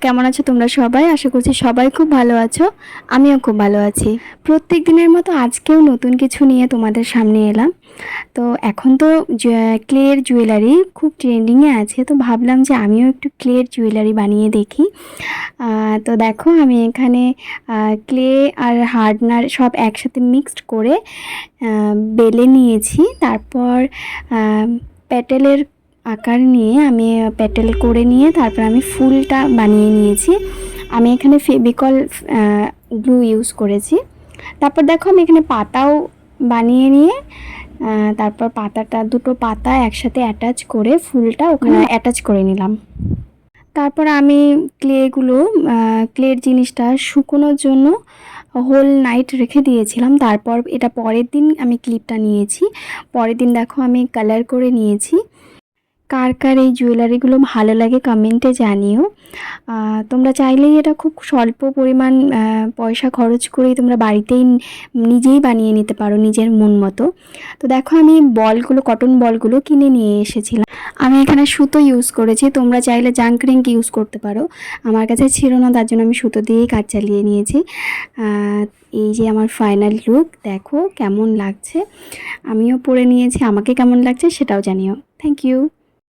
কেমন আছো তোমরা সবাই? আশা করছি সবাই খুব ভালো আছো। আমিও খুব ভালো আছি। প্রত্যেক দিনের মতো আজকেও নতুন কিছু নিয়ে তোমাদের সামনে এলাম। তো এখন তো ক্লের জুয়েলারি খুব ট্রেন্ডিংয়ে আছে, তো ভাবলাম যে আমিও একটু ক্লের জুয়েলারি বানিয়ে দেখি। তো দেখো আমি এখানে ক্লে আর হার্ডনার সব একসাথে মিক্সড করে বেলে নিয়েছি। তারপর প্যাটেলের আকার নিয়ে আমি প্যাটেল করে নিয়ে তারপর আমি ফুলটা বানিয়ে নিয়েছি। আমি এখানে ফেভিকল গ্লু ইউজ করেছি। তারপর দেখো আমি এখানে পাতাও বানিয়ে নিয়ে তারপর দুটো পাতা একসাথে অ্যাটাচ করে ফুলটা ওখানে অ্যাটাচ করে নিলাম। তারপর আমি ক্লের জিনিসটা শুকোনোর জন্য হোল নাইট রেখে দিয়েছিলাম। তারপর এটা পরের দিন আমি ক্লিপটা নিয়েছি। পরের দিন দেখো আমি কালার করে নিয়েছি। কার কার এই জুয়েলারিগুলো ভালো লাগে কমেন্টে জানিও। তোমরা চাইলেই এটা খুব স্বল্প পরিমাণ পয়সা খরচ করেই তোমরা বাড়িতেই নিজেই বানিয়ে নিতে পারো নিজের মন মতো। তো দেখো আমি কটন বলগুলো কিনে নিয়ে এসেছিলাম। আমি এখানে সুতো ইউজ করেছি, তোমরা চাইলে জাঙ্ক রিং ইউজ করতে পারো। আমার কাছে ছিল না, তার জন্য আমি সুতো দিয়েই কাজ চালিয়ে নিয়েছি। এই যে আমার ফাইনাল লুক, দেখো কেমন লাগছে। আমিও পরে নিয়েছি, আমাকে কেমন লাগছে সেটাও জানিও। Thank you.